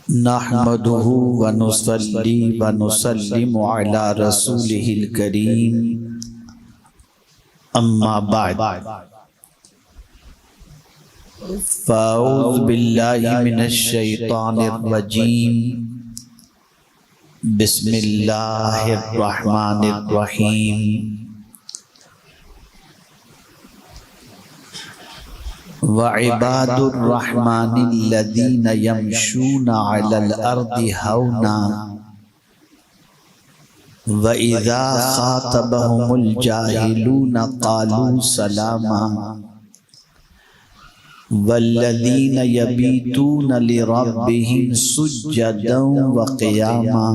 نحمده ونصلي ونسلم على رسوله الكريم اما بعد فاعوذ باللہ من الشیطان الرجیم بسم اللہ الرحمن الرحیم وعباد الرحمن الذين يمشون على الأرض هونا وإذا خاطبهم الجاهلون قالوا سلاما والذين يبيتون لربهم سجدا وقياما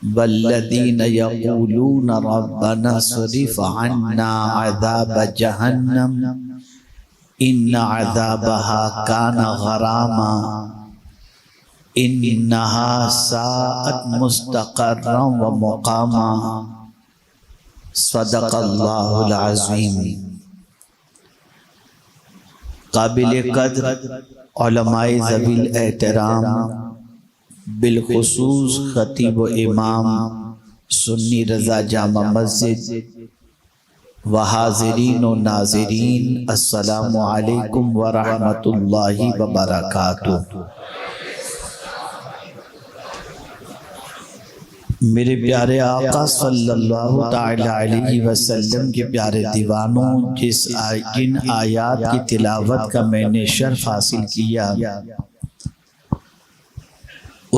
والذين يقولون ربنا اصرف عنا عذاب جهنم ان عذابها كان غراما انها ساءت مستقرا ومقاما صدق اللہ العظیم۔ قابل قدر علماء ذوی الاحترام، بالخصوص خطیب و امام سنی رضا جامع مسجد و حاضرین و ناظرین، السلام علیکم ورحمۃ اللہ وبرکاتہ۔ میرے پیارے آقا صلی اللہ تعالی علیہ وسلم کے پیارے دیوانوں، جن آیات کی تلاوت کا میں نے شرف حاصل کیا،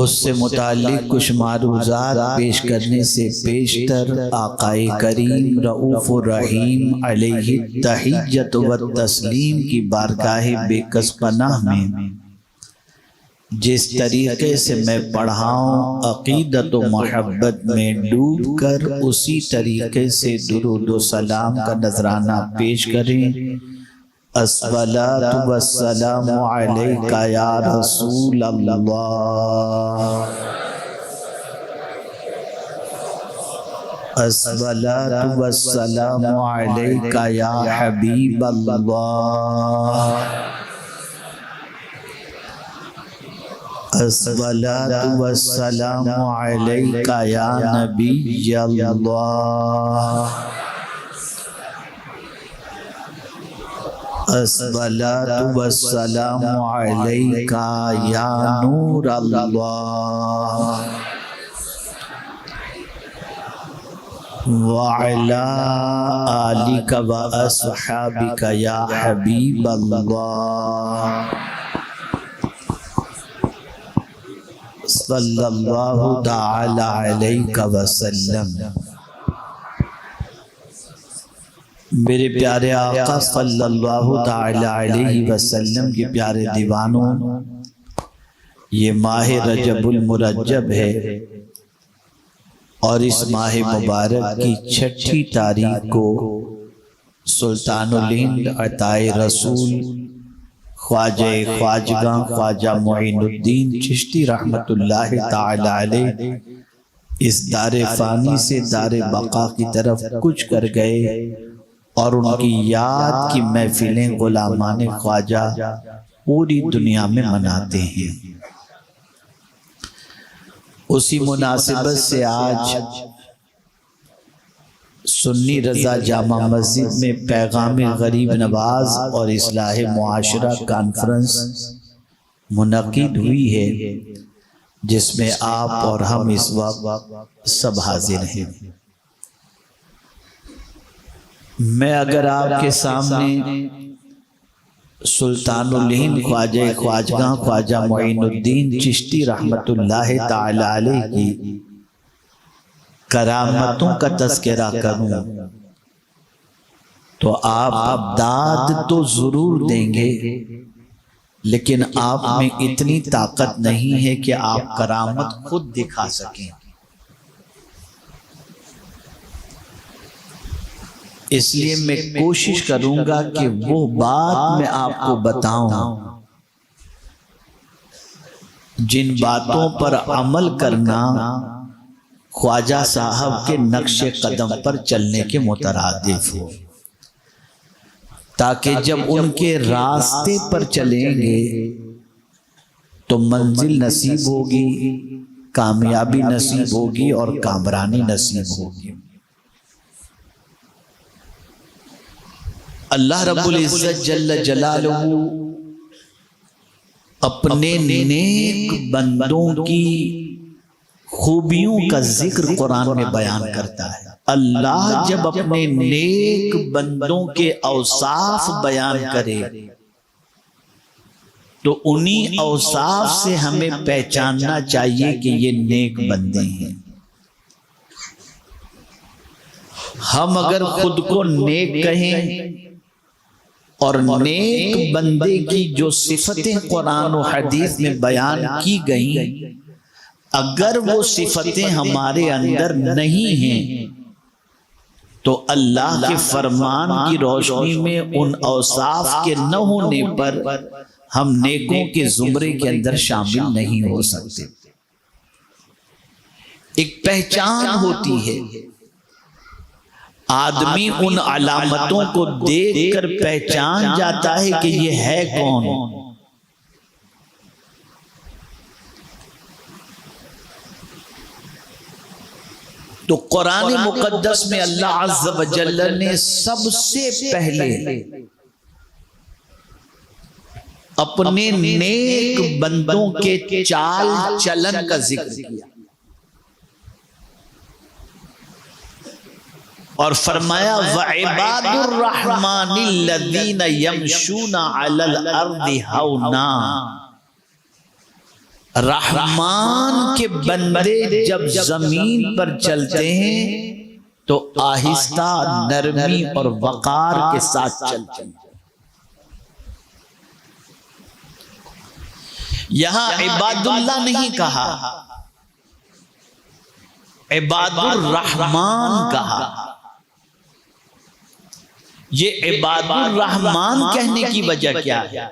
اس سے متعلق کچھ معروضات پیش کرنے سے پیشتر آقا کریم رؤوف الرحیم علیہ التحیۃ والتسلیم کی بارگاہ بے کس پناہ میں جس طریقے سے میں پڑھاؤں، عقیدت و محبت میں ڈوب کر اسی طریقے سے درود و سلام کا نذرانہ پیش کریں۔ الصلاۃ والسلام علیک یا رسول اللہ، الصلاۃ والسلام علیک یا حبیب اللہ، الصلاۃ والسلام علیک یا نبی اللہ، الصلاۃ والسلام علیک یا نور اللہ، وعلی آلک و اصحابک یا حبیب اللہ، صلی اللہ تعالی علیہ وسلم۔ میرے پیارے آقا صلی اللہ تعالی علیہ وسلم کے پیارے دیوانوں، یہ ماہ رجب المرجب ہے اور اس ماہ مبارک کی 6 تاریخ کو سلطان الہند عطائے رسول خواجہ خواجگاں خواجہ معین الدین چشتی رحمت اللہ تعالی علیہ اس دار فانی سے دار بقا کی طرف کچھ کر گئے، اور ان کی یاد کی محفلیں غلامان خواجہ پوری دنیا میں مناتے ہیں۔ اسی مناسبت سے آج سنی رضا جامع مسجد میں پیغام غریب نواز اور اصلاح معاشرہ کانفرنس منعقد ہوئی ہے، جس میں آپ اور ہم اس وقت سب حاضر ہیں۔ میں اگر آپ کے سامنے سلطان الہند خواجہ خواجگاں خواجہ معین الدین چشتی رحمت اللہ تعالی علیہ کی کرامتوں کا تذکرہ کروں تو آپ داد تو ضرور دیں گے، لیکن آپ میں اتنی طاقت نہیں ہے کہ آپ کرامت خود دکھا سکیں۔ اس لیے میں کوشش کروں گا کہ وہ بات میں آپ کو بتاؤں جن باتوں پر عمل کرنا خواجہ صاحب کے نقش قدم پر چلنے کے مترادف ہو، تاکہ جب ان کے راستے پر چلیں گے تو منزل نصیب ہوگی، کامیابی نصیب ہوگی اور کامرانی نصیب ہوگی۔ اللہ رب العزت جل جلالہ اپنے نیک بندوں کی خوبیوں کا ذکر قرآن میں بیان کرتا ہے۔ اللہ جب اپنے نیک بندوں کے اوصاف بیان کرے تو انہی اوصاف سے ہمیں پہچاننا چاہیے کہ یہ نیک بندے ہیں۔ ہم اگر خود کو نیک کہیں اور نیک بندے کی جو صفتیں قرآن و حدیث میں بیان کی گئیں، اگر وہ صفتیں ہمارے اندر نہیں ہیں تو اللہ کے فرمان کی روشنی میں ان اوصاف کے نہ ہونے پر ہم نیکوں کے زمرے کے اندر شامل نہیں ہو سکتے۔ ایک پہچان ہوتی ہے، آدمی ان علامتوں کو دیکھ کر پہچان جاتا ہے کہ یہ ہے کون۔ تو قرآن مقدس میں اللہ عز و جل نے سب سے پہلے اپنے نیک بندوں کے چال چلن کا ذکر کیا اور فرمایا وَعِبَادُ الرَّحْمَنِ الَّذِينَ يَمْشُونَ عَلَى الْأَرْضِ هَوْنًا۔ رحمان کے بندے جب زمین پر چلتے ہیں تو آہستہ، نرمی اور وقار کے ساتھ چلتے ہیں۔ یہاں عباد اللہ نہیں کہا، عباد الرحمان کہا۔ یہ عباد الرحمان کہنے کی وجہ کیا ہے؟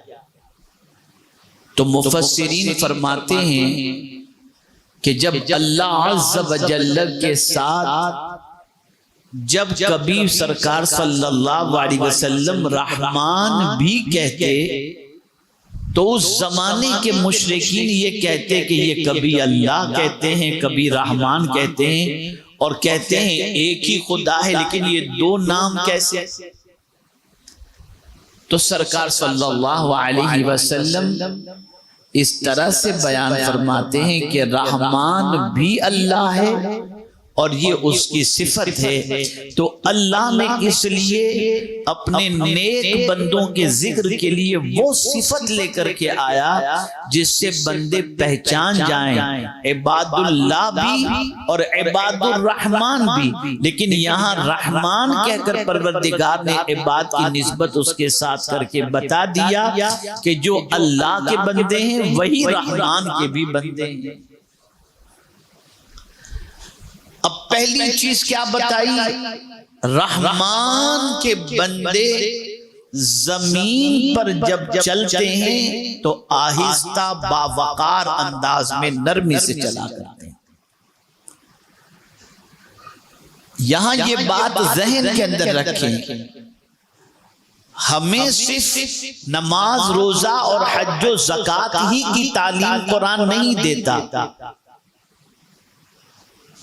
تو مفسرین فرماتے ہیں کہ جب اللہ عز و جل کے ساتھ جب کبھی سرکار صلی اللہ علیہ وسلم رحمان بھی کہتے تو اس زمانے کے مشرکین یہ کہتے کہ یہ کبھی اللہ کہتے ہیں، کبھی رحمان کہتے ہیں، اور کہتے ہیں ایک ہی خدا ہے، لیکن یہ دو نام کیسے؟ تو سرکار صلی اللہ علیہ وسلم اس طرح سے بیان فرماتے ہیں کہ رحمان بھی اللہ ہے اور یہ اس کی صفت ہے۔ تو اللہ نے اس لیے اپنے نیک بندوں کے ذکر کے لیے وہ صفت لے کر کے آیا جس سے بندے پہچان جائیں، عباد اللہ بھی اور عباد الرحمان بھی۔ لیکن یہاں رحمان کہہ کر پروردگار نے عباد کی نسبت اس کے ساتھ کر کے بتا دیا کہ جو اللہ کے بندے ہیں وہی رحمان کے بھی بندے ہیں۔ اب پہلی چیز کیا بتائی؟ رحمان کے بندے زمین پر جب چلتے ہیں تو آہستہ باوقار انداز میں نرمی سے چلا کرتے ہیں۔ یہاں یہ بات ذہن کے اندر رکھیں، ہمیں صرف نماز، روزہ اور حج و زکوٰۃ ہی کی تعلیم قرآن نہیں دیتا،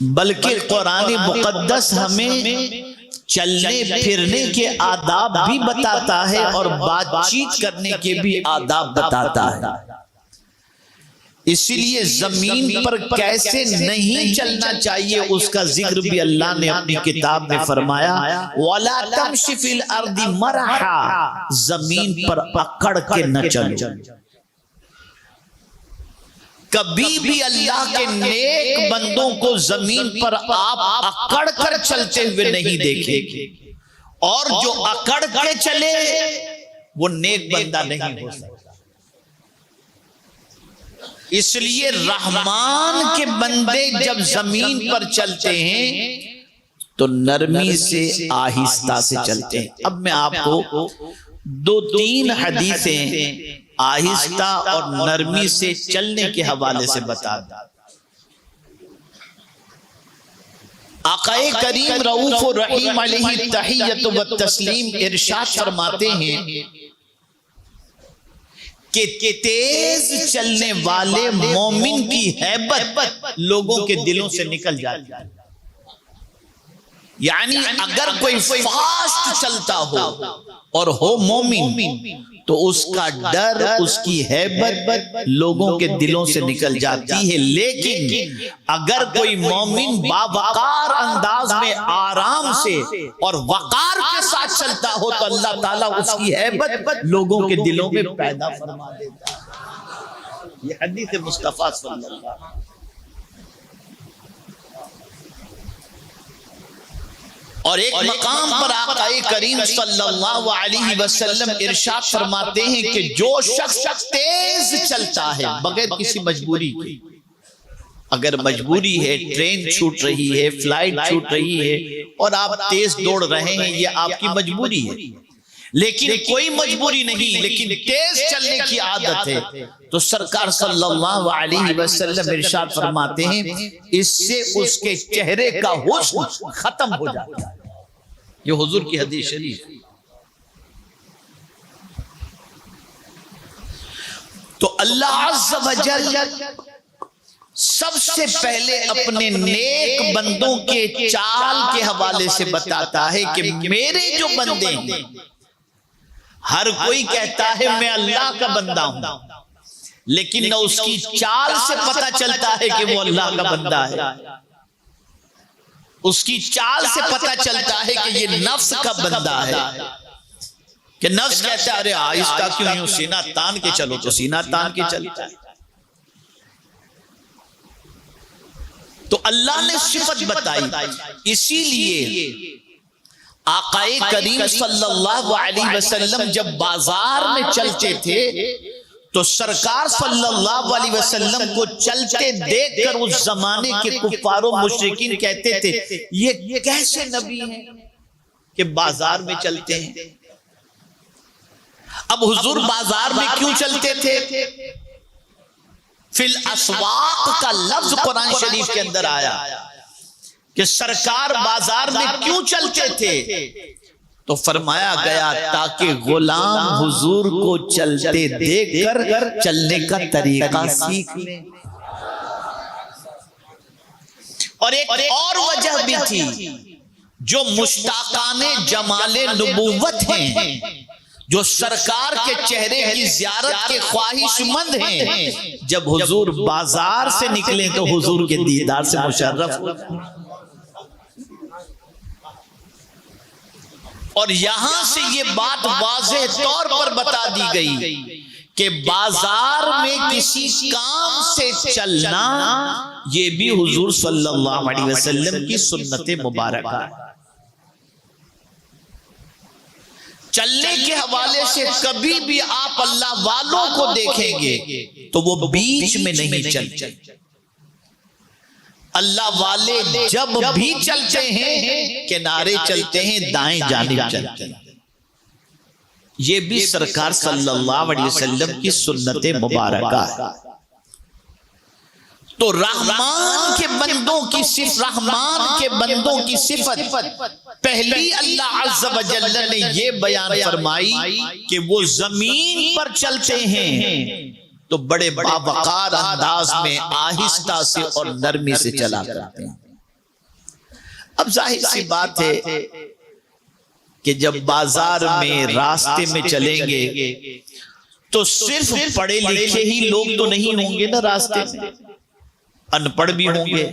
بلکہ قرآن مقدس ہمیں چلنے پھرنے کے آداب بھی بتاتا ہے اور بات چیت کرنے کے بھی آداب بتاتا ہے۔ اسی لیے زمین پر کیسے نہیں چلنا چاہیے اس کا ذکر بھی اللہ نے اپنی کتاب میں فرمایا، وَلَا تَمْشِ فِي الْأَرْضِ مَرَحًا، زمین پر اکڑ کے نہ چلو۔ کبھی بھی اللہ کے نیک بندوں کو زمین پر آپ اکڑ کر چلتے ہوئے نہیں دیکھیں گے، اور جو اکڑ کے چلے وہ نیک بندہ نہیں ہو سکتا۔ اس لیے رحمان کے بندے جب زمین پر چلتے ہیں تو نرمی سے، آہستہ سے چلتے ہیں۔ اب میں آپ کو دو تین حدیثیں آہستہ اور نرمی سے چلنے کے حوالے سے بتا دیں۔ آقا کریم رؤوف الرحیم علیہ التحیۃ والتسلیم ارشاد فرماتے ہیں کہ تیز چلنے والے مومن کی ہیبت لوگوں کے دلوں سے نکل جاتی ہے. یعنی اگر کوئی فاسٹ چلتا ہو اور ہو مومن تو اس کا ڈر، اس کی ہیبت لوگوں کے دلوں سے نکل جاتی ہے. لیکن اگر کوئی مومن باوقار انداز میں آرام سے اور وقار کے ساتھ چلتا ہو تو اللہ تعالیٰ اس کی ہیبت لوگوں کے دلوں میں پیدا فرما دیتا ہے. یہ حدیث مصطفیٰ صلی اللہ علیہ وسلم. اور ایک مقام پر آقا کریم صلی اللہ علیہ وسلم ارشاد فرماتے ہیں کہ جو شخص تیز چلتا ہے بغیر کسی مجبوری کے، اگر مجبوری ہے، ٹرین چھوٹ رہی ہے، فلائٹ چھوٹ رہی ہے اور آپ تیز دوڑ رہے ہیں، یہ آپ کی مجبوری ہے. لیکن کوئی مجبوری نہیں، لیکن تیز چلنے کی عادت ہے، تو سرکار صلی اللہ علیہ وسلم ارشاد فرماتے ہیں اس سے اس کے چہرے کا حسن ختم ہو جاتا ہے. یہ حضور کی حدیث شریف. تو اللہ عز و جل سب سے پہلے اپنے نیک بندوں کے چال کے حوالے سے بتاتا ہے کہ میرے جو بندے ہیں، ہر کوئی کہتا ہے میں اللہ کا بندہ ہوں، لیکن نہ اس کی چال سے پتہ چلتا ہے کہ وہ اللہ کا بندہ ہے. اس کی چال سے پتہ چلتا ہے کہ یہ نفس کا بندہ ہے، کہ نفس کہتا ہے ارے آہستہ کیوں یوں سینہ تان کے چلو، تو سینہ تان کے چلتا ہے. تو اللہ نے صفت بتائی. اسی لیے آقا کریم صلی اللہ علیہ وسلم جب بازار میں چلتے تھے تو سرکار صلی اللہ علیہ وسلم کو چلتے دیکھ کر اس زمانے کے کفار و مشرکین کہتے تھے یہ کیسے نبی ہیں کہ بازار میں چلتے ہیں. اب حضور بازار میں کیوں چلتے تھے؟ فی الاسواق کا لفظ قرآن شریف کے اندر آیا کہ سرکار بازار میں کیوں چلتے تھے، تو فرمایا گیا تاکہ غلام حضور کو چلتے دیکھ کر چلنے کا طریقہ سیکھ لیں. اور ایک اور وجہ بھی تھی، جو مشتاقان جمال نبوت ہیں، جو سرکار کے چہرے کی زیارت کے خواہش مند ہیں، جب حضور بازار سے نکلیں تو حضور کے دیدار سے مشرف ہوتے ہیں. اور یہاں سے یہ بات واضح طور پر بتا دی گئی کہ بازار میں کسی کام سے چلنا یہ بھی حضور صلی اللہ علیہ وسلم کی سنت مبارکہ ہے. چلنے کے حوالے سے کبھی بھی آپ اللہ والوں کو دیکھیں گے تو وہ بیچ میں نہیں چلتے. اللہ والے جب بھی چلتے ہیں کنارے چلتے ہیں، دائیں جانب چلتے ہیں. یہ بھی سرکار صلی اللہ علیہ وسلم کی سنت مبارکہ ہے. تو رحمان کے بندوں کی صفت پہلی اللہ عز و جل نے یہ بیان فرمائی کہ وہ زمین پر چلتے ہیں تو بڑے باوقار انداز میں آہستہ سے اور نرمی سے چلا کرتے ہیں. اب ظاہر سی بات ہے کہ جب بازار میں راستے میں چلیں گے تو صرف پڑھے لکھے ہی لوگ تو نہیں ہوں گے نا راستے میں، ان پڑھ بھی ہوں گے،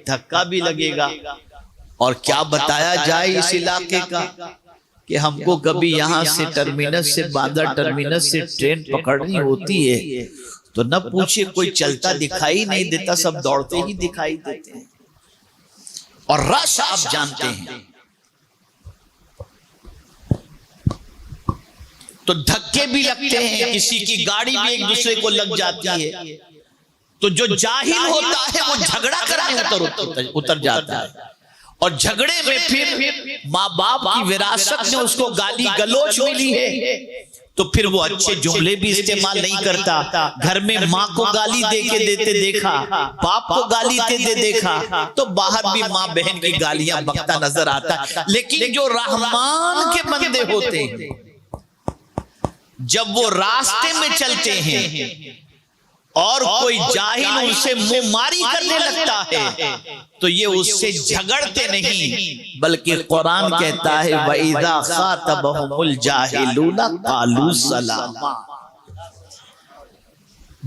دھکا بھی لگے گا. اور کیا بتایا جائے اس علاقے کا کہ ہم کو کبھی یہاں سے ٹرمینس سے باندر ٹرمینس سے ٹرین پکڑنی ہوتی ہے تو نہ پوچھے کوئی چلتا دکھائی نہیں دیتا، سب دوڑتے ہی دکھائی دیتے ہیں. اور رش آپ جانتے ہیں تو دھکے بھی لگتے ہیں، کسی کی گاڑی بھی ایک دوسرے کو لگ جاتی ہے. تو جو جاہل ہوتا ہے وہ جھگڑا کرنے اتر جاتا ہے، اور جھگڑے میں پھر ماں باپ کی وراثت میں اس کو گالی گلوچ ملی ہے تو پھر وہ اچھے جملے بھی استعمال نہیں کرتا. گھر میں ماں کو گالی دے کے دیتے دیکھا، باپ کو گالی دیتے دیکھا، تو باہر بھی ماں بہن کی گالیاں بکتا نظر آتا. لیکن جو رحمان کے بندے ہوتے ہیں، جب وہ راستے میں چلتے ہیں اور کوئی جاہل ان سے منہ ماری کرنے لگتا ہے تو یہ اس سے جھگڑتے نہیں، بلکہ قرآن کہتا ہے وَإِذَا خَاطَبَهُمُ الْجَاهِلُونَ قَالُوا سَلَامًا،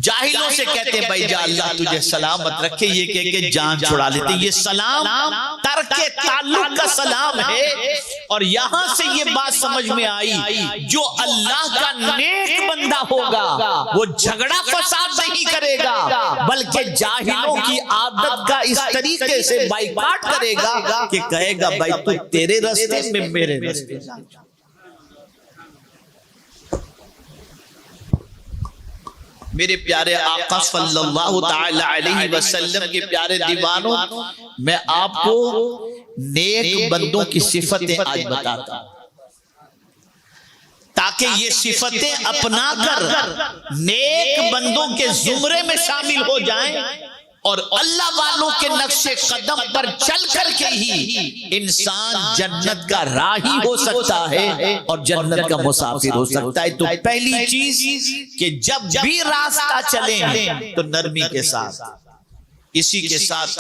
جاہلوں سے کہتے ہیں بھائی جا اللہ تجھے سلامت رکھے، یہ کہہ کے جان چھڑا لیتے. یہ سلام ترک تعلق کا سلام ہے. اور یہاں سے یہ بات سمجھ میں آئی جو اللہ کا نیک بندہ ہوگا وہ جھگڑا فساد نہیں کرے گا، بلکہ جاہلوں کی عادت کا اس طریقے سے بائیکاٹ کرے گا کہ کہے گا بھائی تو تیرے راستے میں میرے راستے. میرے پیارے آقا صلی اللہ تعالی علیہ وسلم کے پیارے دیوانوں، میں آپ کو نیک بندوں کی صفتیں آج بتاتا ہوں تاکہ یہ صفتیں اپنا کر نیک بندوں کے زمرے میں شامل ہو جائیں اور اللہ والوں کے نقش قدم پر چل کر کے ہی انسان جنت کا راہی ہو سکتا ہے اور جنت کا مسافر ہو سکتا ہے. تو پہلی چیز کہ جب بھی راستہ چلیں تو نرمی کے ساتھ، اسی کے ساتھ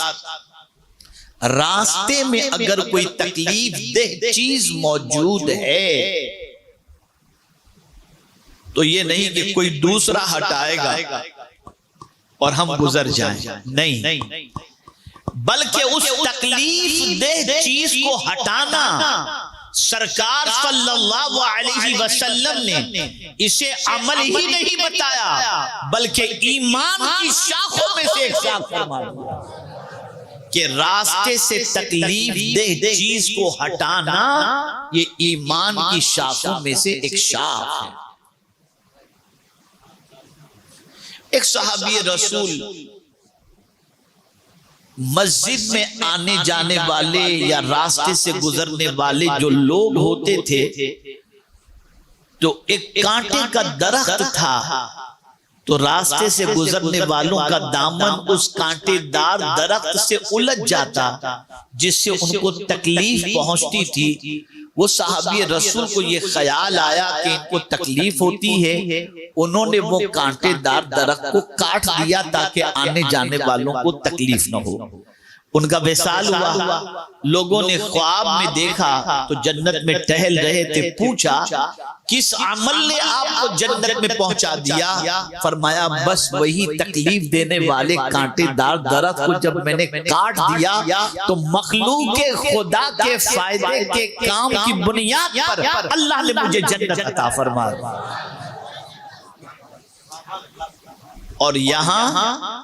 راستے میں اگر کوئی تکلیف دہ چیز موجود ہے تو یہ نہیں کہ کوئی دوسرا ہٹائے گا اور ہم گزر جائیں، نہیں، بلکہ اس تکلیف دہ چیز کو ہٹانا سرکار صلی اللہ علیہ وسلم نے اسے عمل ہی نہیں بتایا بلکہ ایمان کی شاخوں میں سے ایک شاخ فرمایا کہ راستے سے تکلیف دہ چیز کو ہٹانا یہ ایمان کی شاخوں میں سے ایک شاخ ہے. ایک صحابی رسول مسجد میں آنے جانے والے یا راستے سے گزرنے والے جو لوگ ہوتے تھے تو ایک کانٹے کا درخت تھا تو راستے سے گزرنے والوں کا دامن اس کانٹے دار درخت سے الجھ جاتا جس سے ان کو تکلیف پہنچتی تھی. وہ صحابی رسول کو یہ خیال آیا کہ ان کو تکلیف ہوتی ہے، انہوں نے وہ کانٹے دار درخت کو کاٹ دیا تاکہ آنے جانے والوں کو تکلیف نہ ہو. ان کا وصال ہوا، لوگوں نے خواب میں دیکھا تو جنت میں ٹہل رہے تھے، پوچھا کس عمل نے آپ کو جنت میں پہنچا دیا؟ فرمایا بس وہی تکلیف دینے والے کانٹے دار درخت کو جب میں نے کاٹ دیا تو مخلوق خدا کے فائدے کے کام کی بنیاد پر اللہ نے مجھے جنت عطا فرمایا. اور یہاں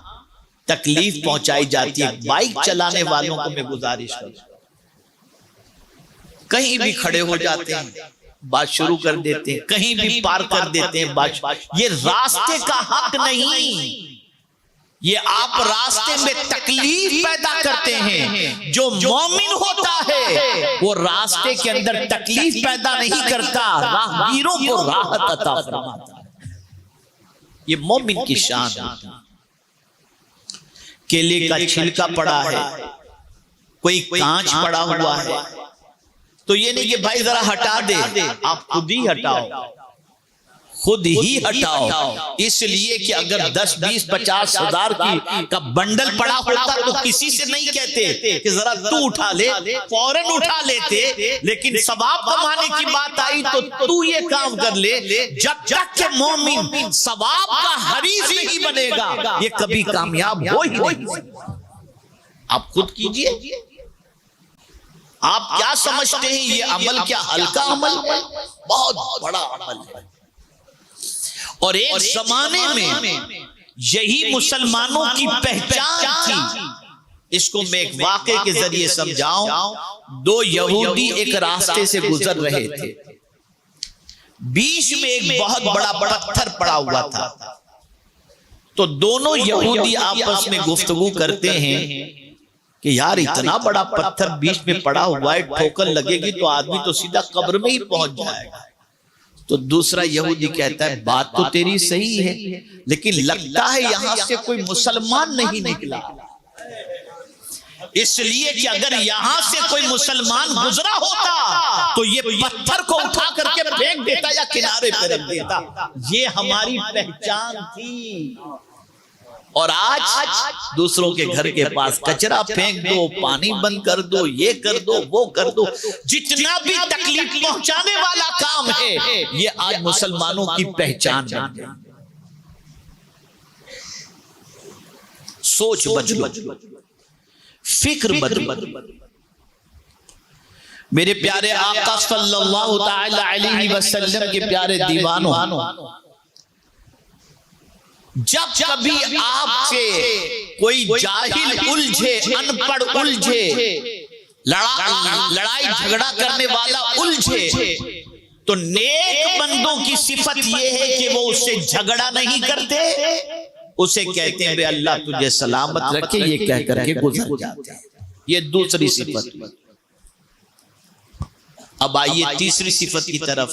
تکلیف پہنچائی جاتی ہے. بائک چلانے والوں کو میں گزارش کرتا ہوں، کہیں بھی کھڑے ہو جاتے ہیں بات شروع کر دیتے ہیں، کہیں بھی پار کر دیتے ہیں بات. یہ راستے کا حق نہیں، یہ آپ راستے میں تکلیف پیدا کرتے ہیں. جو مومن ہوتا ہے وہ راستے کے اندر تکلیف پیدا نہیں کرتا، راہگیروں کو راحت عطا فرماتا ہے. یہ مومن کی شان ہے. کیلے کا چھلکا پڑا ہے، کوئی کانچ پڑا ہوا ہے تو یہ نہیں کہ بھائی ذرا ہٹا دے، آپ خود ہی ہٹاؤ، خود ہی ہٹاؤ. اس لیے کہ اگر 10 20 50 ہزار کا بنڈل پڑا ہوتا تو کسی سے نہیں کہتے کہ ذرا تو اٹھا لے، فوراً اٹھا لیتے. لیکن ثواب کمانے کی بات آئی تو یہ کام کر لے. جب تک کہ مومن ثواب کا حریص نہیں بنے گا یہ کبھی کامیاب ہو ہی نہیں. آپ خود کیجئے. آپ کیا سمجھتے ہیں یہ عمل کیا ہلکا عمل ہے؟ بہت بڑا عمل ہے. اور ایک زمانے میں یہی مسلمانوں کی پہچان تھی. اس کو میں ایک واقعے کے ذریعے سمجھاؤں. 2 یہودی ایک راستے سے گزر رہے تھے، بیچ میں ایک بہت بڑا پتھر پڑا ہوا تھا. تو دونوں یہودی آپس میں گفتگو کرتے ہیں کہ یار اتنا بڑا پتھر بیچ میں پڑا ہوا ہے، ٹھوکر لگے گی تو آدمی تو سیدھا قبر میں ہی پہنچ جائے گا. تو دوسرا یہودی کہتا ہے بات تو تیری صحیح ہے لیکن لگتا ہے یہاں سے کوئی مسلمان نہیں نکلا. اس لیے کہ اگر یہاں سے کوئی مسلمان گزرا ہوتا تو یہ پتھر کو اٹھا کر کے پھینک دیتا یا کنارے پہ رکھ دیتا. یہ ہماری پہچان تھی. اور آج دوسروں کے گھر کے پاس کچرا پھینک دو, پانی بند کر دو, یہ کر دو, وہ کر دو, جتنا بھی تکلیف پہنچانے والا کام ہے یہ آج مسلمانوں کی پہچان بن گئی. سوچ بدلو, فکر بدلو. میرے پیارے آقا صلی اللہ تعالی علیہ وسلم کے پیارے دیوانوں, جب کبھی آپ سے کوئی جاہل الجھے, ان پڑھ الجھے, لڑائی جھگڑا کرنے والا الجھے, تو نیک بندوں کی صفت یہ ہے کہ وہ اس سے جھگڑا نہیں کرتے, اسے کہتے ہیں بے اللہ تجھے سلامت رکھے, یہ کہہ کر کے گزر جاتے ہیں. یہ دوسری صفت. اب آئیے تیسری صفت کی طرف.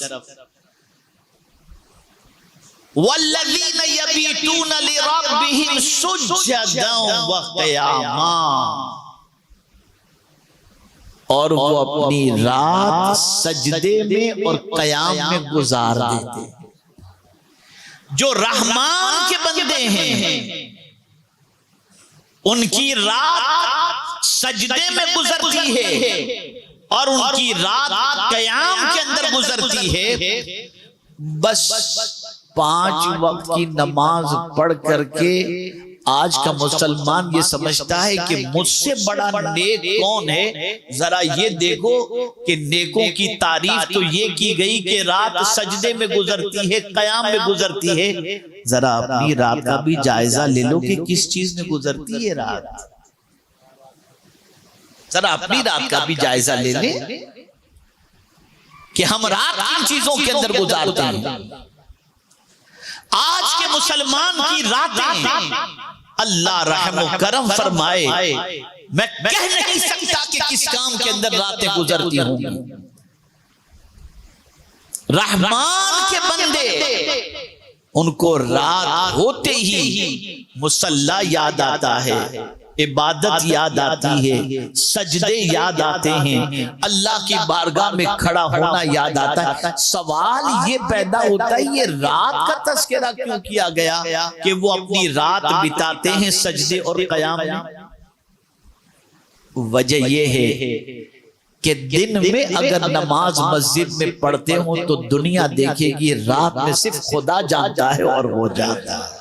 وَالَّذِينَ يَبِيتُونَ لِرَبِّهِمْ سُجَّدًا وَقِيَامًا, اور وہ اپنی رات سجدے میں اور قیام میں گزار دیتے ہیں. جو رحمان کے بندے ہیں ان کی رات سجدے میں گزرتی ہے اور ان کی رات قیام کے اندر گزرتی ہے. بس 5 وقت کی نماز پڑھ کر کے آج کا مسلمان یہ سمجھتا ہے کہ مجھ سے بڑا نیک کون ہے. ذرا یہ دیکھو کہ نیکوں کی تعریف تو یہ کی گئی کہ رات سجدے میں گزرتی ہے, قیام میں گزرتی ہے. ذرا اپنی رات کا بھی جائزہ لے لو کہ کس چیز میں گزرتی ہے رات. ذرا اپنی رات کا بھی جائزہ لے لیں کہ ہم رات کن چیزوں کے اندر گزارتے ہیں. آج کے مسلمان کی راتیں اللہ رحم و کرم فرمائے, میں کہہ نہیں سکتا کہ کس کام کے اندر راتیں گزرتی ہوں. رحمان کے بندے ان کو رات ہوتے ہی مصلی یاد آتا ہے, عبادت یاد آتی ہے, سجدے یاد آتے ہیں, اللہ کی بارگاہ میں کھڑا ہونا یاد آتا ہے. سوال یہ پیدا ہوتا ہے یہ رات کا تذکرہ کیوں کیا گیا کہ وہ اپنی رات بتاتے ہیں سجدے اور قیام میں. وجہ یہ ہے کہ دن میں اگر نماز مسجد میں پڑھتے ہوں تو دنیا دیکھے گی, رات میں صرف خدا جانتا ہے اور وہ جانتا ہے.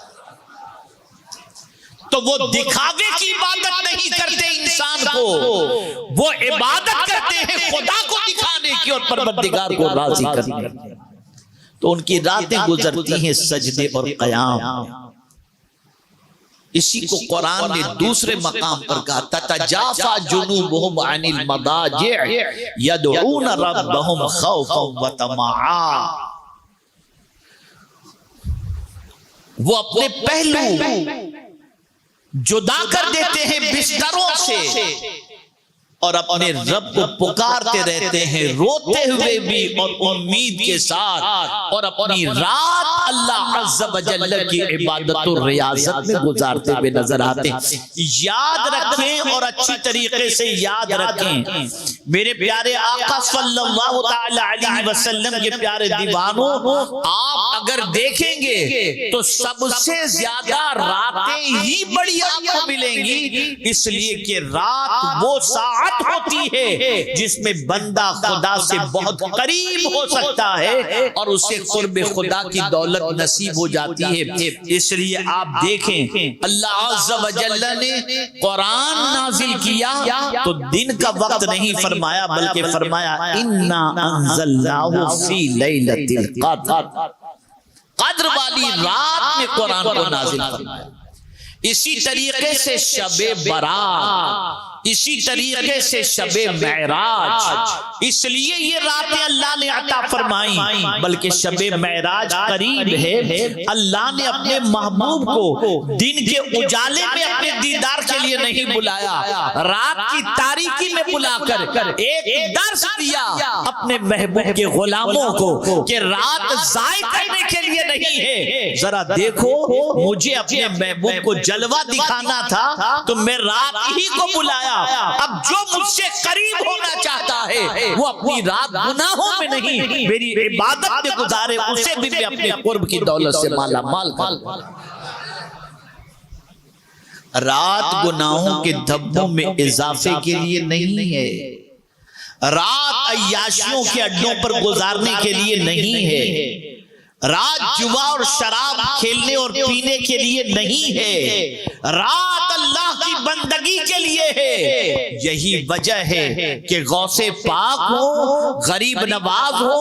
تو وہ دکھاوے کی عبادت نہیں کرتے انسان کو, وہ عبادت کرتے ہیں خدا کو دکھانے کی اور پروردگار کو راضی کرنے کی. تو ان کی راتیں گزرتی ہیں سجدے اور قیام. اسی کو قرآن نے دوسرے مقام پر کہا تتجافا جنوبہم عن المضاجع یدعون ربہم خوفا وطمعا. وہ اپنے پہلو جدا کر دیتے ہیں بستروں سے اور اپنے رب کو پکارتے رہتے ہیں روتے ہوئے بھی اور امید کے ساتھ, اور اپنی رات اللہ عز و جل کی عبادت و ریاضت میں گزارتے ہوئے نظر آتے ہیں. یاد رکھیں اور اچھی طریقے سے یاد رکھیں میرے پیارے آقا صلی اللہ تعالی علیہ وسلم کے پیارے دیوانوں, آپ اگر دیکھیں گے تو سب سے زیادہ راتیں ہی بڑی آپ کو ملیں گی, اس لیے کہ رات وہ ساعت ہوتی ہے جس میں بندہ خدا سے بہت قریب ہو سکتا ہے اور اسے قرب خدا کی دولت نصیب ہو جاتی ہے. اس لیے آپ دیکھیں اللہ عز و جل نے قرآن نازل کیا تو دن کا وقت نہیں فرمایا بلکہ فرمایا انا انزلناہ فی لیلۃ القدر, قدر والی رات میں قرآن کو نازل فرمایا. اسی طریقے سے شب برات, اسی طریقے سے شب معراج, اس لیے یہ راتیں اللہ نے عطا فرمائی، بلکہ شب معراج قریب ہے، اللہ نے اپنے محبوب کو دن کے اجالے میں اپنے دیدار کے لیے نہیں بلایا، رات کی تاریکی میں بلا کر ایک درس دیا اپنے محبوب کے غلاموں کو کہ رات ضائع کرنے کے لیے نہیں ہے، ذرا دیکھو مجھے اپنے محبوب کو جلوہ دکھانا تھا تو میں رات ہی کو بلایا، اب جو مجھ سے قریب ہونا چاہتا ہے وہ اپنی رات گناہوں میں نہیں میری عبادت میں گزارے، اسے بھی میں اپنے قرب کی دولت سے مالا مال کر۔ رات گناہوں کے دھبوں میں اضافے کے لیے نہیں ہے، رات عیاشیوں کے اڈوں پر گزارنے کے لیے نہیں ہے، رات جوا اور شراب کھیلنے اور پینے کے لیے نہیں ہے، رات اللہ کی بندگی کے لیے ہے۔ یہی وجہ ہے کہ غوث پاک ہو، غریب نواز ہو،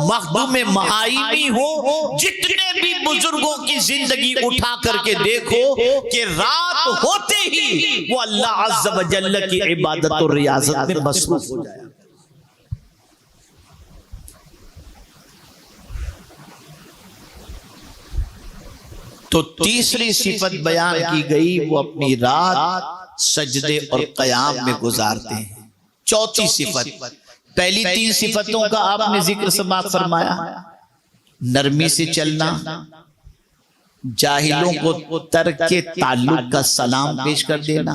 مخدوم مہائمی ہو، جتنے بھی بزرگوں کی زندگی اٹھا کر کے دیکھو کہ رات ہوتے ہی وہ اللہ عز و جل کی عبادت اور ریاضت میں مصروف ہو جائے۔ تو تیسری صفت بیان کی گئی، وہ اپنی رات سجدے اور قیام میں گزارتے ہیں۔ چوتھی صفت، پہلی تین صفتوں کا آپ نے ذکر سماعت فرمایا، نرمی سے چلنا، جاہلوں کو ترک تعلق کا سلام پیش کر دینا،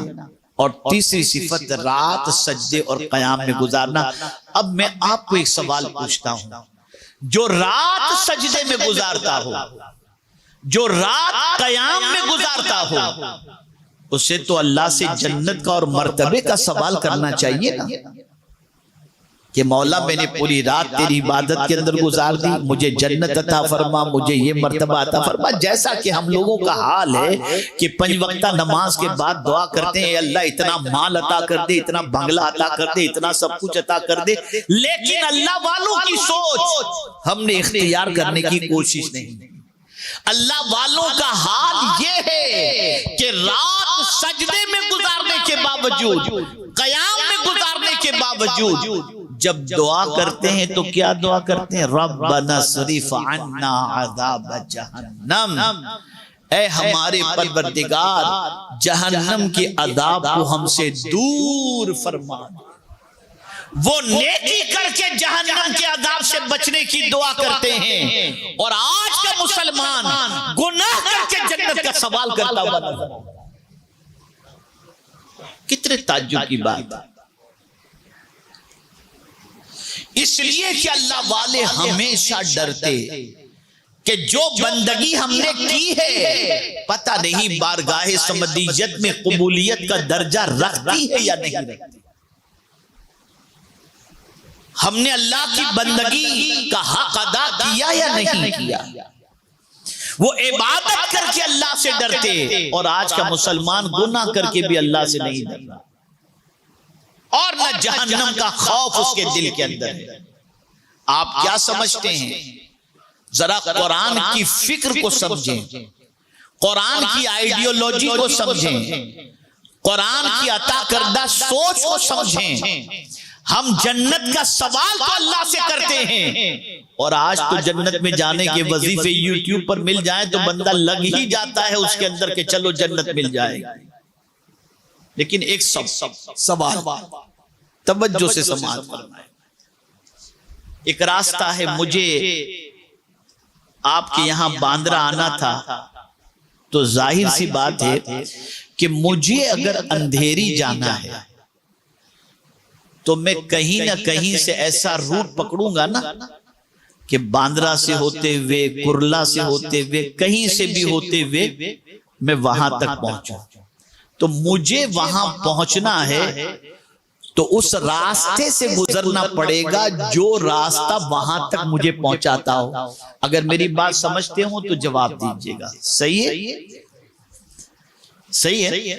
اور تیسری صفت رات سجدے اور قیام میں گزارنا۔ اب میں آپ کو ایک سوال پوچھتا ہوں، جو رات سجدے میں گزارتا ہو، جو رات قیام میں گزارتا ہو، اسے تو اللہ سے جنت کا اور مرتبے کا سوال کرنا چاہیے نا، کہ مولا میں نے پوری رات تیری عبادت کے اندر گزار دی، مجھے جنت عطا فرما، مجھے یہ مرتبہ عطا فرما۔ جیسا کہ ہم لوگوں کا حال ہے کہ 5 وقتہ نماز کے بعد دعا کرتے ہیں، اللہ اتنا مال عطا کر دے، اتنا بنگلہ عطا کر دے، اتنا سب کچھ عطا کر دے، لیکن اللہ والوں کی سوچ ہم نے اختیار کرنے کی کوشش نہیں۔ اللہ والوں کا حال یہ ہے کہ رات سجدے میں گزارنے کے باوجود، قیام میں گزارنے کے باوجود، جب دعا کرتے ہیں تو کیا دعا کرتے ہیں؟ ربنا اصرف عنا عذاب جہنم، اے ہمارے پروردگار جہنم کے عذاب کو ہم سے دور فرما۔ وہ نیکی کر کے جہنم کے عذاب سے بچنے کی دعا کرتے ہیں، اور آج کا مسلمان گناہ کر کے جنت کا سوال کرتا ہوا نظر۔ کتنے تعجب کی بات، اس لیے کہ اللہ والے ہمیشہ ڈرتے کہ جو بندگی ہم نے کی ہے پتہ نہیں بارگاہ سمدیت میں قبولیت کا درجہ رکھتی ہے یا نہیں رکھتی۔ ہم نے اللہ کی بندگی کا حق ادا کیا یا نہیں کیا؟ وہ عبادت کر کے اللہ سے ڈرتے، اور آج کا مسلمان گناہ کر کے بھی اللہ سے نہیں ڈرتا، اور نہ جہنم کا خوف اس کے دل کے اندر ہے۔ آپ کیا سمجھتے ہیں؟ ذرا قرآن کی فکر کو سمجھیں، قرآن کی آئیڈیالوجی کو سمجھیں، قرآن کی عطا کردہ سوچ کو سمجھیں۔ ہم جنت کا سوال تو اللہ سے کرتے ہیں، اور آج تو جنت میں جانے کے وظیفے یوٹیوب پر مل جائیں تو بندہ لگ ہی جاتا ہے اس کے اندر کہ چلو جنت مل جائے گا۔ لیکن ایک سوال توجہ سے سماعت فرمائیں۔ ایک راستہ ہے، مجھے آپ کے یہاں باندرا آنا تھا، تو ظاہر سی بات ہے کہ مجھے اگر اندھیری جانا ہے تو میں کہیں نہ کہیں سے ایسا روٹ پکڑوں گا نا کہ باندرا سے ہوتے ہوئے، کرلا سے ہوتے ہوئے، کہیں سے بھی ہوتے ہوئے میں وہاں تک پہنچوں۔ تو مجھے وہاں پہنچنا ہے تو اس راستے سے گزرنا پڑے گا جو راستہ وہاں تک مجھے پہنچاتا ہو۔ اگر میری بات سمجھتے ہوں تو جواب دیجئے گا۔ صحیح ہے؟ صحیح ہے؟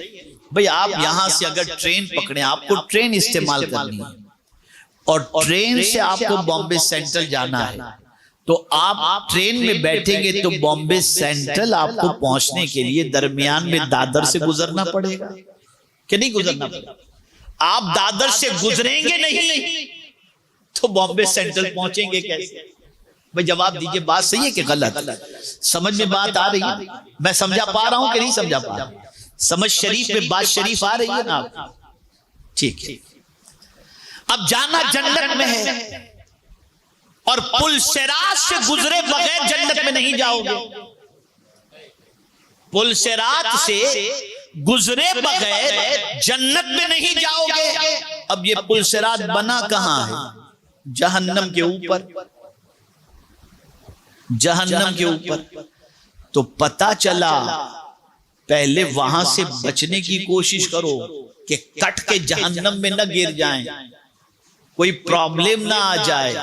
بھئی آپ یہاں سے اگر ٹرین پکڑیں، آپ کو ٹرین استعمال کرنی ہے، اور ٹرین سے آپ کو بامبے سینٹرل جانا ہے، تو آپ ٹرین میں بیٹھیں گے تو بامبے سینٹرل آپ کو پہنچنے کے لیے درمیان میں دادر سے گزرنا پڑے گا کہ نہیں گزرنا پڑے گا؟ آپ دادر سے گزریں گے نہیں تو بامبے سینٹرل پہنچیں گے کیسے؟ بھئی جواب دیجئے، بات صحیح ہے کہ غلط؟ سمجھ میں بات آ رہی ہے؟ میں سمجھا پا رہا ہوں کہ نہیں سمجھا پا رہا ہوں؟ سمجھ شریف میں بات شریف آ رہی ہے نا آپ؟ ٹھیک ہے۔ اب جانا جنت میں ہے اور پل صراط سے گزرے بغیر جنت میں نہیں جاؤ گے، پل صراط سے گزرے بغیر جنت میں نہیں جاؤ گے۔ اب یہ پل صراط بنا کہاں ہے؟ جہنم کے اوپر، جہنم کے اوپر۔ تو پتا چلا پہلے وہاں سے بچنے کی کوشش کرو کہ کٹ کے جہنم میں نہ گر جائیں، کوئی پرابلم نہ آ جائے۔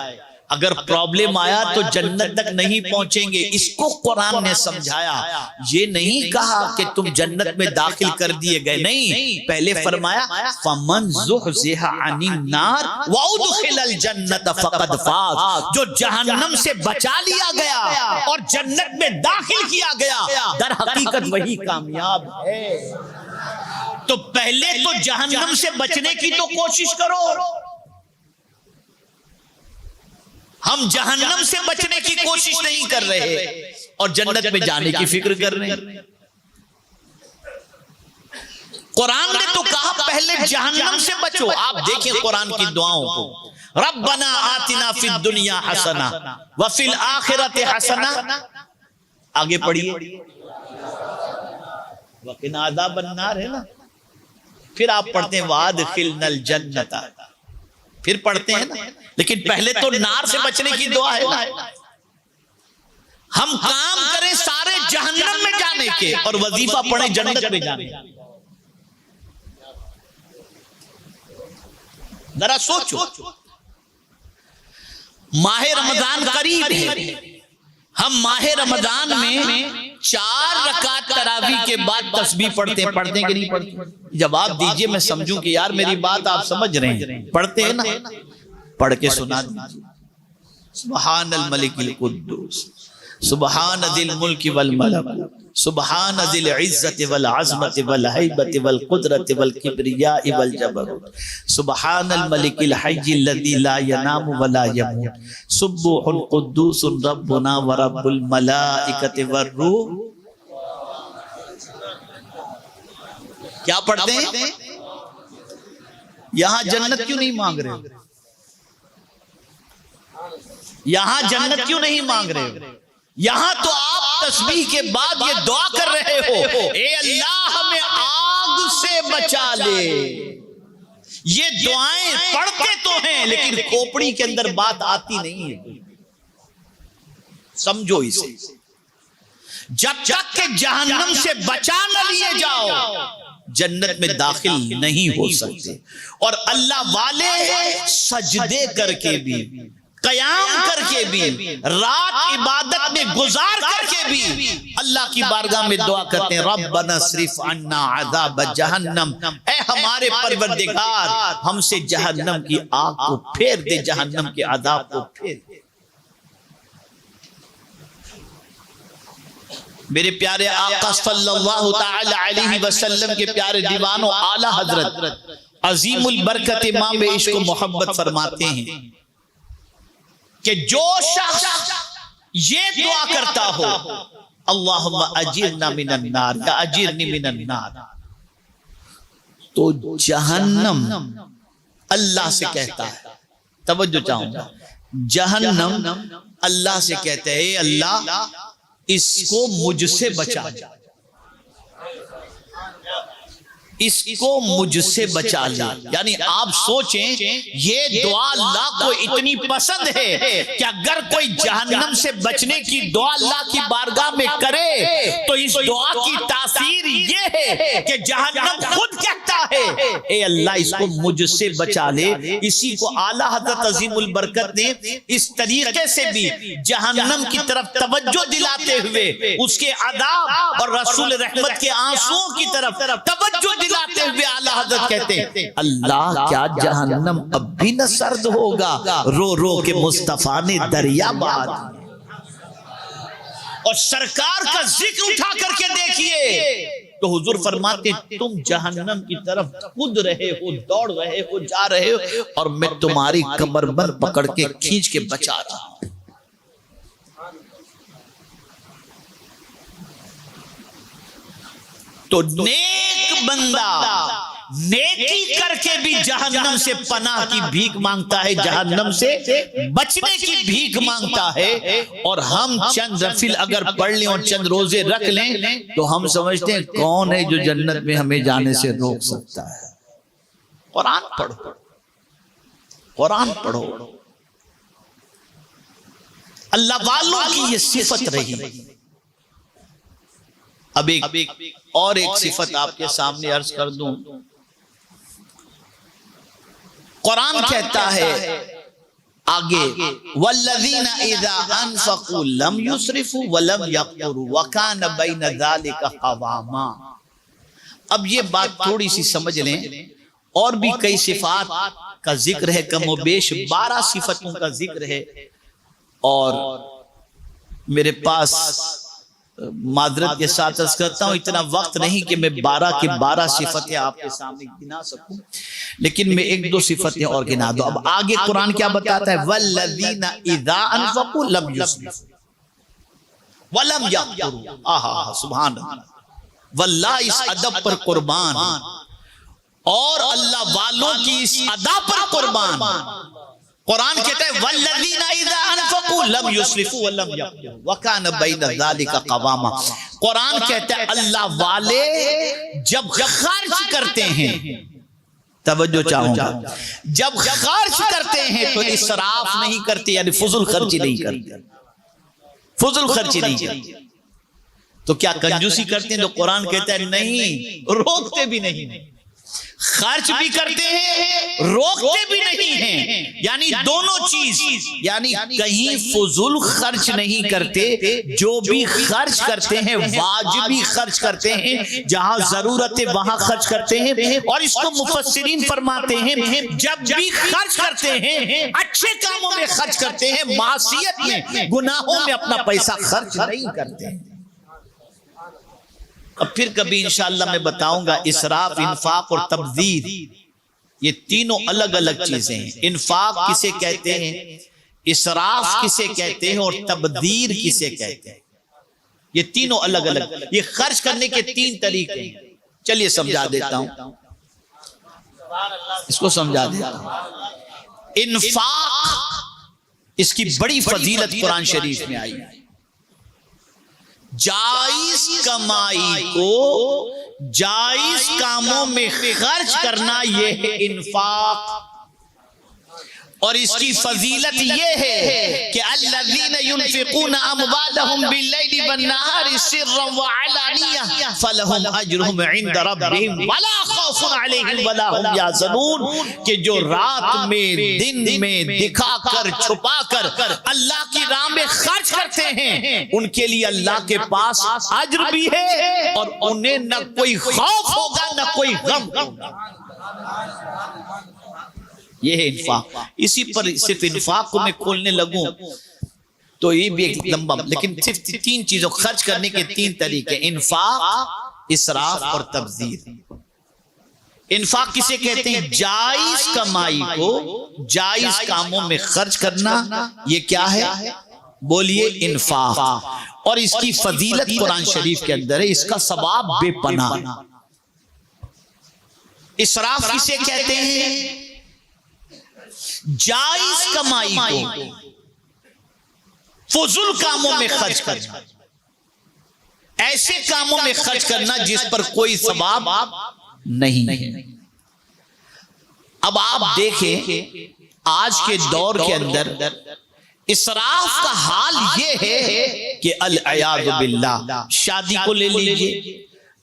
اگر پرابلم آیا تو جنت تک نہیں پہنچیں گے۔ اس کو قرآن نے سمجھایا، یہ نہیں کہا کہ تم جنت میں داخل کر دیے گئے، نہیں، پہلے فرمایا فَمَنْ زُحْزِحَ عَنِ النَّارِ وَأُدْخِلَ الْجَنَّةَ فَقَدْ فَازَ، جو جہنم سے بچا لیا گیا اور جنت میں داخل کیا گیا، در حقیقت وہی کامیاب ہے۔ تو پہلے تو جہنم سے بچنے کی تو کوشش کرو۔ ہم جہنم سے بچنے کی کوشش نہیں کر رہے اور جنت میں جانے کی فکر کر رہے ہیں۔ قرآن نے تو کہا پہلے جہنم سے بچو۔ آپ دیکھیں قرآن کی دعاؤں کو، ربنا آتنا فی الدنیا حسنہ وفی الآخرۃ حسنہ، آگے پڑھیے، وقنا عذاب النار ہے نا، پھر آپ پڑھتے ہیں وادخلنا الجنۃ، پھر پڑھتے ہیں نا، لیکن پہلے تو نار سے بچنے کی دعا ہے نا۔ ہم کام کریں سارے جہنم میں جانے کے اور وظیفہ پڑھیں جنت میں جانے کے۔ ذرا سوچو، ماہ رمضان قریب ہے، ہم ماہ رمضان میں 4 رکعت تراویح کے بعد تسبیح پڑھتے ہیں کہ نہیں پڑھتے؟ جواب دیجئے، میں سمجھوں کہ یار میری بات آپ سمجھ رہے ہیں۔ پڑھتے ہیں نا؟ پڑھ کے سنا دیجئے، سبحان الملک القدوس، سبحان ذی الملک والملک، سبحان ذی العزت والعظمت والہیبت والقدرت والکبریاء والجبروت، سبحان الملک الحی الذی لا ینام ولا یموت، سبوح قدوس ربنا ورب الملائکۃ والروح۔ کیا پڑھتے ہیں؟ یہاں جنت کیوں نہیں مانگ رہے؟ یہاں جنت کیوں نہیں مانگ رہے؟ یہاں تو آپ تسبیح کے بعد یہ دعا کر رہے ہو، اے اللہ ہمیں آگ سے بچا لے۔ یہ دعائیں پڑھتے تو ہیں لیکن کھوپڑی کے اندر بات آتی نہیں ہے۔ سمجھو اسے، جب تک کہ جہنم سے بچا نہ لیے جاؤ جنت میں داخل نہیں ہو سکتے۔ اور اللہ والے سجدے کر کے بھی، قیام کر کے بھی، رات عبادت میں گزار کر کے بھی اللہ کی بارگاہ میں دعا کرتے ہیں، ربنا اصرف عنا عذاب جہنم، اے ہمارے پروردگار ہم سے جہنم کی آگ کو پھیر دے، جہنم کے عذاب کو پھیر دے۔ میرے پیارے آقا صلی اللہ تعالی علیہ وسلم کے پیارے دیوانوں، اعلیٰ حضرت عظیم البرکت امام عشق و محبت فرماتے ہیں کہ جو شخص یہ دعا کرتا ہو، اللہم اجرنا من النار یا اجرنی من النار، تو جہنم اللہ سے کہتا ہے، توجہ چاہوں گا، جہنم اللہ سے کہتا ہے، اے اللہ اس کو مجھ سے بچا، اس کو مجھ سے بچا لے۔ یعنی آپ سوچیں یہ دعا اللہ کو اتنی پسند ہے کہ اگر کوئی جہنم سے بچنے کی دعا اللہ کی بارگاہ میں کرے تو اس دعا کی تاثیر یہ ہے کہ جہنم خود کہتا ہے اے اللہ اس کو مجھ سے بچا لے۔ اسی کو اعلیٰ حضرت عظیم البرکت نے اس طریقے سے بھی جہنم کی طرف توجہ دلاتے ہوئے اس کے عذاب اور رسول رحمت کے آنسوؤں کی طرف توجہ دلاتے ہوئے اعلیٰ حضرت کہتے ہیں اللہ کیا جہنم اب بھی نہ سرد ہوگا، رو رو کے مصطفیٰ نے دریا باد۔ اور سرکار کا ذکر اٹھا کر کے دیکھیے تو حضور فرماتے تم جہنم کی طرف کود رہے ہو، دوڑ رہے ہو، جا رہے ہو، اور میں تمہاری کمر بند پکڑ کے کھینچ کے بچا رہا ہوں۔ تو نیک بندہ نیکی کر کے بھی جہنم سے پناہ کی بھیک مانگتا ہے، جہنم سے بچنے کی بھیک مانگتا ہے، اور ہم چند نفل اگر پڑھ لیں اور چند روزے رکھ لیں تو ہم سمجھتے ہیں کون ہے جو جنت میں ہمیں جانے سے روک سکتا ہے۔ قرآن پڑھو، قرآن پڑھو۔ اللہ والوں کی یہ صفت رہی۔ اب ایک اور ایک صفت آپ کے سامنے عرض کر دوں۔ قرآن کہتا ہے آگے والذین اذا انفقوا لم یسرفوا ولم یقتروا وکان بین ذلک قواما۔ اب یہ بات تھوڑی سی سمجھ لیں، اور بھی کئی صفات کا ذکر ہے، کم و بیش 12 صفتوں کا ذکر ہے، اور میرے پاس معذرت کے ساتھ عرض کرتا ہوں اتنا وقت نہیں کہ میں 12 کی 12 صفتیں آپ کے سامنے گنا سکوں، لیکن میں ایک دو صفتیں اور گنا دوں۔ اب آگے قرآن کیا بتاتا ہے؟ وَالَّذِينَ إِذَا أَنفَقُوا لَمْ يُسْرِفُوا وَلَمْ يَقْتُرُوا۔ آہا سبحان اللہ، واللہ اس ادب پر قربان، اور اللہ والوں کی اس ادا پر قربان۔ قرآن کہتا ہے والذین اذا انفقوا لم یسرفوا ولم یقتروا وکان بین ذلک قواما۔ قرآن کہتا ہے اللہ والے جب خرچ کرتے ہیں، توجہ چاہوں گا، جب خرچ کرتے ہیں تو اسراف نہیں کرتے، یعنی فضول خرچی نہیں کرتے، فضول خرچی نہیں کرتے۔ تو کیا کنجوسی کرتے ہیں؟ تو قرآن کہتا ہے نہیں، روکتے بھی نہیں، خرچ بھی کرتے ہیں، روکتے بھی نہیں ہیں، یعنی دونوں چیز، یعنی کہیں فضول خرچ نہیں کرتے، جو بھی خرچ کرتے ہیں واجبی خرچ کرتے ہیں، جہاں ضرورت ہے وہاں خرچ کرتے ہیں۔ اور اس کو مفسرین فرماتے ہیں جب بھی خرچ کرتے ہیں اچھے کاموں میں خرچ کرتے ہیں، معصیت میں، گناہوں میں اپنا پیسہ خرچ نہیں کرتے ہیں۔ اب پھر کبھی انشاءاللہ میں بتاؤں گا اسراف، انفاق اور تبذیر، یہ تینوں الگ الگ چیزیں ہیں۔ انفاق کسے کہتے ہیں، اسراف کسے کہتے ہیں، اور تبذیر کسے کہتے ہیں، یہ تینوں الگ الگ، یہ خرچ کرنے کے 3 طریقے ہیں۔ چلیے سمجھا دیتا ہوں، اس کو سمجھا دیتا ہوں۔ انفاق، اس کی بڑی فضیلت قرآن شریف میں آئی ہے۔ جائز کمائی کو جائز کاموں میں خرچ کرنا، یہ ہے انفاق، اور اس کی فضیلت یہ ہے کہ الذین ينفقون اموالهم باللیل والنہار سرا وعلانیہ فلہم اجرہم عند ربہم ولا خوف علیہم ولا هم یحزنون، کہ جو رات میں دن میں دکھا کر چھپا کر اللہ کی راہ میں خرچ کرتے ہیں، ان کے لیے اللہ کے پاس اجر بھی ہے، اور انہیں نہ کوئی خوف ہوگا نہ کوئی غم ہوگا۔ یہ ہے انفاق۔ اسی پر صرف انفاق کو میں کھولنے لگوں تو یہ بھی ایک لمبا، لیکن صرف 3 چیزوں خرچ کرنے کے 3 طریقے، انفاق، اسراف اور تبذیر۔ انفاق کسے کہتے ہیں؟ جائز کمائی کو جائز کاموں میں خرچ کرنا، یہ کیا ہے؟ بولیے انفاق، اور اس کی فضیلت قرآن شریف کے اندر ہے، اس کا ثواب بے پناہ۔ اسراف کسے کہتے ہیں؟ جائز کمائی کو فضول کاموں میں خرچ کرنا، ایسے کاموں میں خرچ کرنا جس پر کوئی ثواب نہیں ہے۔ اب آپ دیکھیں آج کے دور کے اندر اسراف کا حال یہ ہے کہ العیاذ باللہ، شادی کو لے لیجئے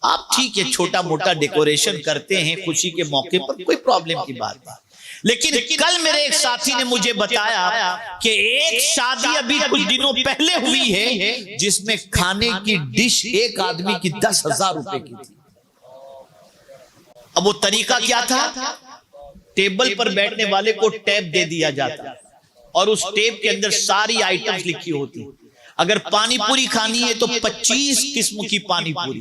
آپ، ٹھیک ہے چھوٹا موٹا ڈیکوریشن کرتے ہیں خوشی کے موقع پر، کوئی پرابلم کی بات نہیں، لیکن کل میرے ایک ساتھی نے مجھے بتایا کہ ایک شادی ابھی کچھ دنوں پہلے ہوئی ہے جس میں کھانے کی ڈش ایک آدمی کی 10,000 روپے کی تھی۔ اب وہ طریقہ کیا تھا؟ ٹیبل پر بیٹھنے والے کو ٹیپ دے دیا جاتا، اور اس ٹیپ کے اندر ساری آئٹمز لکھی ہوتی، اگر پانی پوری کھانی ہے تو 25 قسم کی پانی پوری،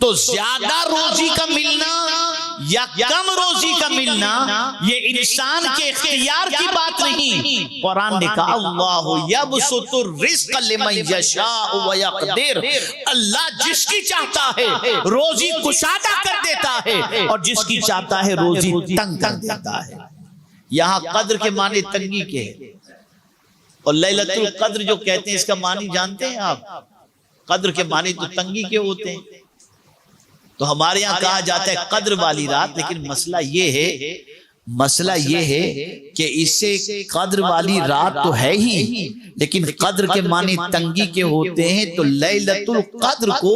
تو زیادہ روزی کا ملنا یا کم روزی کا ملنا یہ انسان کے اختیار کی بات نہیں. قرآن نے کہا اللہ یبسط الرزق لمن یشاء ویقدر، اللہ جس کی چاہتا ہے روزی کشادہ کر دیتا ہے اور جس کی چاہتا ہے روزی تنگ کر دیتا ہے. یہاں قدر کے معنی تنگی کے ہیں، اور لیلۃ القدر جو کہتے ہیں اس کا معنی جانتے ہیں آپ؟ قدر کے معنی تو تنگی کے ہوتے ہیں. تو ہمارے یہاں کہا جاتا ہے قدر والی رات، لیکن مسئلہ یہ ہے کہ اسے قدر والی رات تو ہے ہی، لیکن قدر کے معنی تنگی کے ہوتے ہیں. تو لیلۃ القدر کو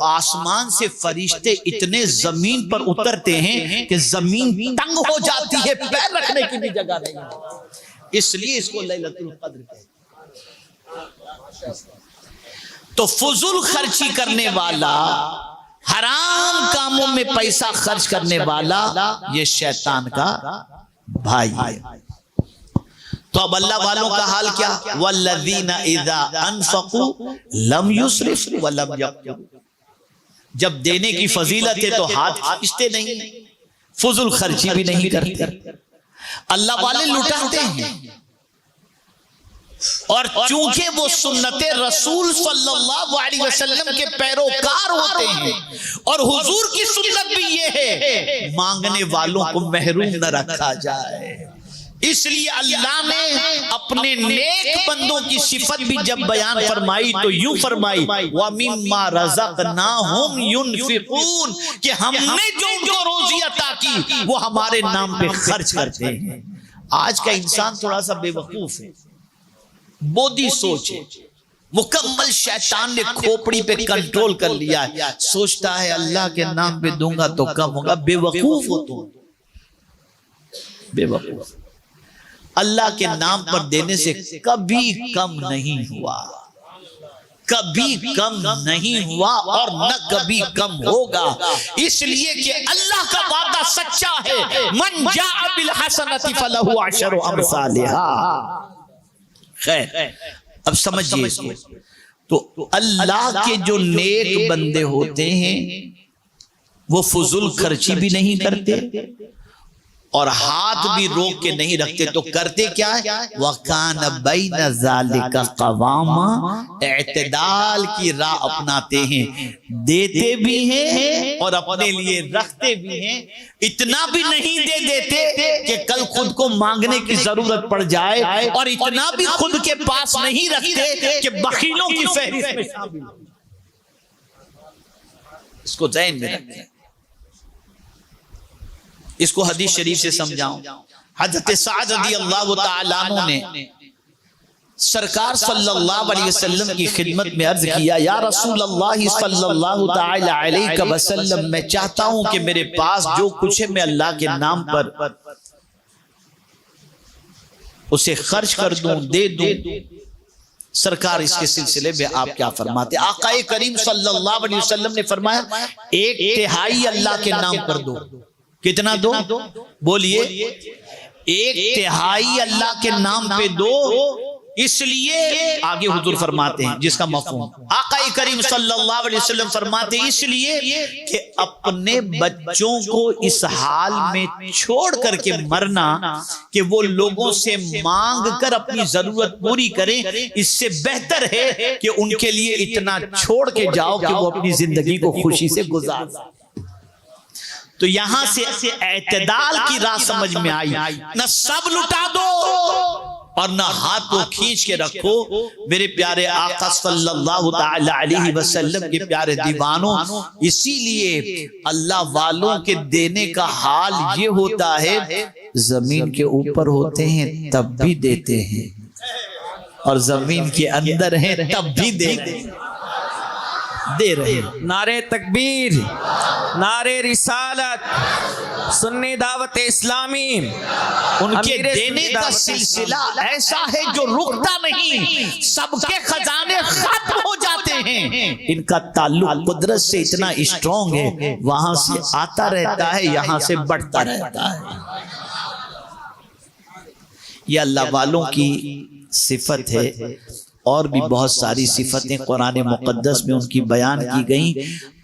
آسمان سے فرشتے اتنے زمین پر اترتے ہیں کہ زمین تنگ ہو جاتی ہے، پیر رکھنے کی بھی جگہ نہیں، اس لیے اس کو لیلۃ القدر کہتے ہیں. تو فضول خرچی کرنے والا، حرام کاموں میں پیسہ خرچ کرنے والا، یہ شیطان کا بھائی ہے. تو اب اللہ والوں کا حال کیا؟ وَالَّذِينَ إِذَا أَنفَقُوا لَمْ يُسْرِفُوا وَلَمْ يَقْتُرُوا، جب دینے کی فضیلت ہے تو ہاتھ کھینچتے نہیں، فضول خرچی بھی نہیں کرتے. اللہ والے لٹاتے ہیں، اور چونکہ وہ سنت رسول صلی اللہ علیہ وسلم کے پیروکار ہوتے ہیں، اور حضور کی سنت بھی یہ ہے مانگنے والوں کو محروم نہ رکھا جائے. اس لیے اللہ نے اپنے نیک بندوں کی صفت بھی جب بیان فرمائی تو یوں فرمائی وَمِمَّا رَزَقْنَاهُمْ يُنْفِقُونَ، کہ ہم نے جو ان کو روزی عطا کی وہ ہمارے نام پہ خرچ کرتے ہیں. آج کا انسان تھوڑا سا بے وقوف ہے، بودی سوچ ہے، مکمل شیطان نے کھوپڑی پہ کنٹرول کر لیا ہے، سوچتا ہے اللہ کے نام پہ دوں گا تو کم ہوگا. بے وقوف ہو تو، بے وقوف. اللہ کے نام پر دینے سے کبھی کم نہیں ہوا، کبھی کم نہیں ہوا اور نہ کبھی کم ہوگا. اس لیے کہ اللہ کا وعدہ سچا ہے، من جاء بالحسنۃ فلہ عشر امثالھا. خیر اب سمجھئے اس کو. تو اللہ کے جو نیک بندے ہوتے ہیں وہ فضول خرچی بھی نہیں کرتے اور ہاتھ بھی روک کے نہیں رکھتے. تو کرتے کیا ہے؟ وَقَانَ بَيْنَ ذَلِكَ قَوَامًا، اعتدال کی راہ اپناتے ہیں، دیتے بھی ہیں اور اپنے لیے رکھتے بھی ہیں. اتنا بھی نہیں دے دیتے کہ کل خود کو مانگنے کی ضرورت پڑ جائے، اور اتنا بھی خود کے پاس نہیں رکھتے کہ بخیلوں کی فہرست میں شامل ہو. اس کو ذہن میں رکھیں، اس کو حدیث شریف سے سمجھاؤں. حضرت سعد رضی اللہ تعالیٰ عنہ نے سرکار صلی اللہ علیہ وسلم کی خدمت میں عرض کیا یا رسول اللہ صلی اللہ تعالیٰ علیہ وسلم، میں چاہتا ہوں کہ میرے پاس جو کچھ ہے میں اللہ کے نام پر اسے خرچ کر دوں، دے دوں. سرکار اس کے سلسلے میں آپ کیا فرماتے؟ آقا کریم صلی اللہ علیہ وسلم نے فرمایا 1/3 اللہ کے نام پر دو. کتنا دو؟ بولیے 1/3 اللہ کے نام پہ دو. اس لیے آگے حضور فرماتے ہیں جس کا مفہوم آقا کریم صلی اللہ علیہ وسلم فرماتے ہیں اس لیے کہ اپنے بچوں کو اس حال میں چھوڑ کر کے مرنا کہ وہ لوگوں سے مانگ کر اپنی ضرورت پوری کریں، اس سے بہتر ہے کہ ان کے لیے اتنا چھوڑ کے جاؤ کہ وہ اپنی زندگی کو خوشی سے گزار. تو یہاں سے اعتدال کی راہ سمجھ میں آئی. نہ سب لٹا دو اور نہ ہاتھ کو کھینچ کے رکھو. میرے پیارے آقا صلی اللہ تعالی علیہ وسلم کے پیارے دیوانوں، اسی لیے اللہ والوں کے دینے کا حال یہ ہوتا ہے زمین کے اوپر ہوتے ہیں تب بھی دیتے ہیں، اور زمین کے اندر ہیں تب بھی دیتے ہیں، دے رہے. نعرہ تکبیر، نعرہ رسالت، سنی دعوت اسلامی. ان کے دینے کا سلسلہ ایسا ہے جو رکتا نہیں، سب کے خزانے ختم ہو جاتے ہیں. ان کا تعلق قدرت سے اتنا اسٹرانگ ہے، وہاں سے آتا رہتا ہے، یہاں سے بڑھتا رہتا ہے. یہ اللہ والوں کی صفت ہے. اور بھی بہت ساری صفتیں قرآن مقدس میں ان کی بیان کی گئیں.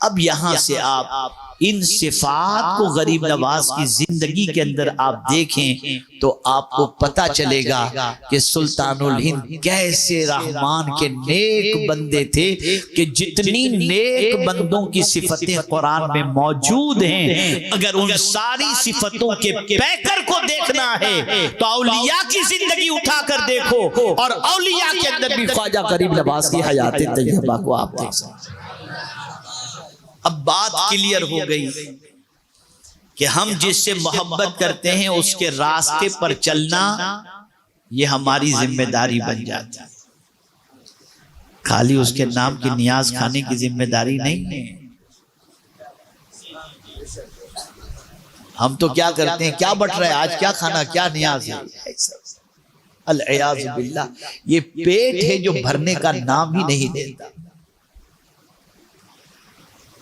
اب یہاں سے آپ ان صفات کو غریب نواز کی زندگی کے اندر آپ دیکھیں تو آپ کو پتا چلے گا کہ سلطان الہند کیسے رحمان کے نیک بندے تھے، کہ جتنی نیک بندوں کی صفتیں قرآن میں موجود ہیں، اگر ان ساری صفتوں کے پیکر کو دیکھنا ہے تو اولیاء کی زندگی اٹھا کر دیکھو، اور اولیاء کے اندر بھی خواجہ غریب نواز کی حیات طیبہ کو آپ دیکھ سکتے ہیں۔ اب بات کلیئر ہو گئی کہ ہم جس سے محبت کرتے ہیں اس کے راستے پر چلنا یہ ہماری ذمہ داری بن جاتی ہے، خالی اس کے نام کی نیاز کھانے کی ذمہ داری نہیں ہے۔ ہم تو کیا کرتے ہیں، کیا بٹ رہا ہے آج، کیا کھانا، کیا نیاز ہے، العیاذ باللہ۔ یہ پیٹ ہے جو بھرنے کا نام ہی نہیں دیتا،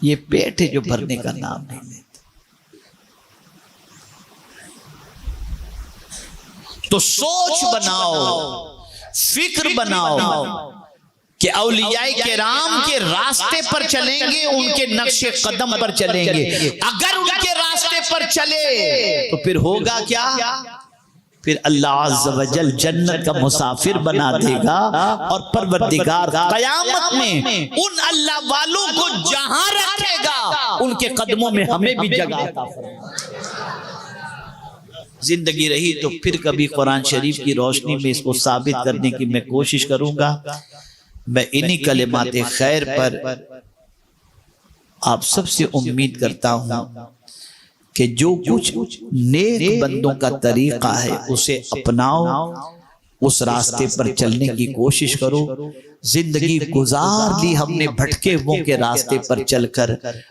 یہ پیٹ ہے جو بھرنے کا نام نہیں لیتا۔ تو سوچ بناؤ، فکر بناؤ کہ اولیاء کرام کے راستے پر چلیں گے، ان کے نقش قدم پر چلیں گے۔ اگر ان کے راستے پر چلے تو پھر ہوگا کیا؟ پھر اللہ عز و جل جنت کا مسافر بنا دے گا، اور پروردگار قیامت میں ان اللہ والوں کو جہاں رکھے گا ان کے قدموں میں ہمیں بھی جگہ عطا فرمائے گا۔ زندگی رہی تو پھر کبھی قرآن شریف کی روشنی میں اس کو ثابت کرنے کی میں کوشش کروں گا۔ میں انہی کلمات خیر پر آپ سب سے امید کرتا ہوں کہ جو کچھ نیک بندوں کا طریقہ ہے اسے اپناؤ، اس راستے پر چلنے کی کوشش کرو۔ زندگی گزار لی ہم نے بھٹکے ہوئوں کے راستے پر چل کر۔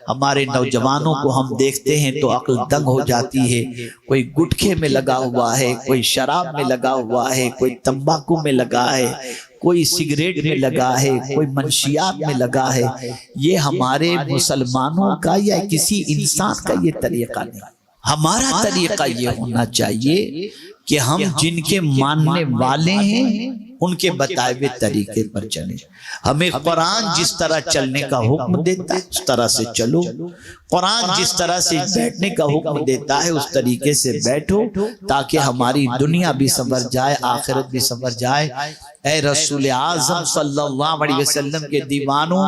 ہمارے نوجوانوں کو ہم دیکھتے ہیں تو عقل دنگ ہو جاتی ہے، کوئی گٹکے میں لگا ہوا ہے، کوئی شراب میں لگا ہوا ہے، کوئی تمباکو میں لگا ہے، کوئی سگریٹ میں لگا ہے، کوئی منشیات میں لگا ہے۔ یہ ہمارے مسلمانوں کا یا کسی انسان کا یہ طریقہ نہیں۔ ہمارا طریقہ یہ ہونا چاہیے کہ ہم جن کے ماننے والے ہیں ان کے بتائے ہوئے طریقے پر چلیں۔ ہمیں قرآن جس طرح چلنے کا حکم دیتا ہے اس طرح سے چلو، قرآن جس طرح سے بیٹھنے کا حکم دیتا ہے اس طریقے سے بیٹھو، تاکہ ہماری دنیا بھی سنور جائے، آخرت بھی سنور جائے۔ اے رسول اعظم صلی اللہ علیہ وسلم کے دیوانوں،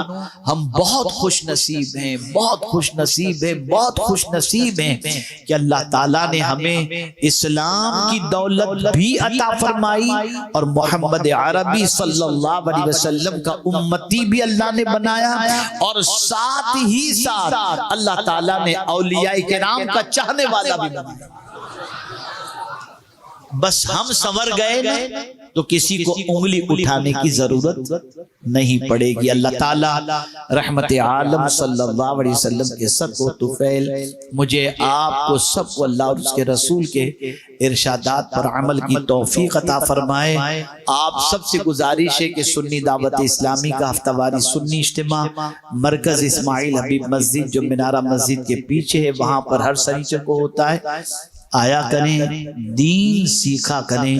ہم بہت خوش نصیب ہیں، بہت خوش نصیب ہیں، بہت خوش نصیب ہیں کہ اللہ تعالیٰ نے ہمیں اسلام کی دولت بھی عطا فرمائی، اور محمد عربی صلی اللہ علیہ وسلم کا امتی بھی اللہ نے بنایا، اور ساتھ ہی ساتھ اللہ تعالیٰ نے اولیاء کرام کا چاہنے والا بھی بنایا۔ بس ہم سنور گئے نا تو کسی کو انگلی اٹھانے کی ضرورت نہیں پڑے گی۔ اللہ تعالیٰ رحمت عالم صلی اللہ علیہ وسلم کے سب کو طفیل مجھے آپ کو سب کو اللہ اور اس کے رسول کے ارشادات پر عمل کی توفیق عطا فرمائے۔ آپ سب سے گزارش ہے کہ سنی دعوت اسلامی کا ہفتہ واری سنی اجتماع مرکز اسماعیل حبیب مسجد جو منارہ مسجد کے پیچھے ہے، وہاں پر ہر سنیچر کو ہوتا ہے۔ آیا کریں، دین سیکھا کریں،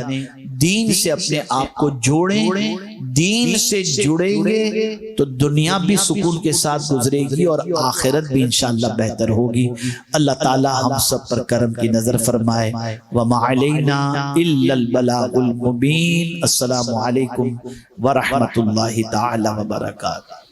دین سے اپنے آپ کو جوڑیں، دین سے جڑیں گے تو دنیا بھی سکون کے ساتھ گزرے گی اور آخرت بھی انشاءاللہ بہتر ہوگی۔ اللہ تعالی ہم سب پر کرم کی نظر فرمائے۔ وَمَا عَلَيْنَا إِلَّا الْبَلَاغُ الْمُبِينُ۔ السلام علیکم ورحمۃ اللہ تعالی وبرکاتہ۔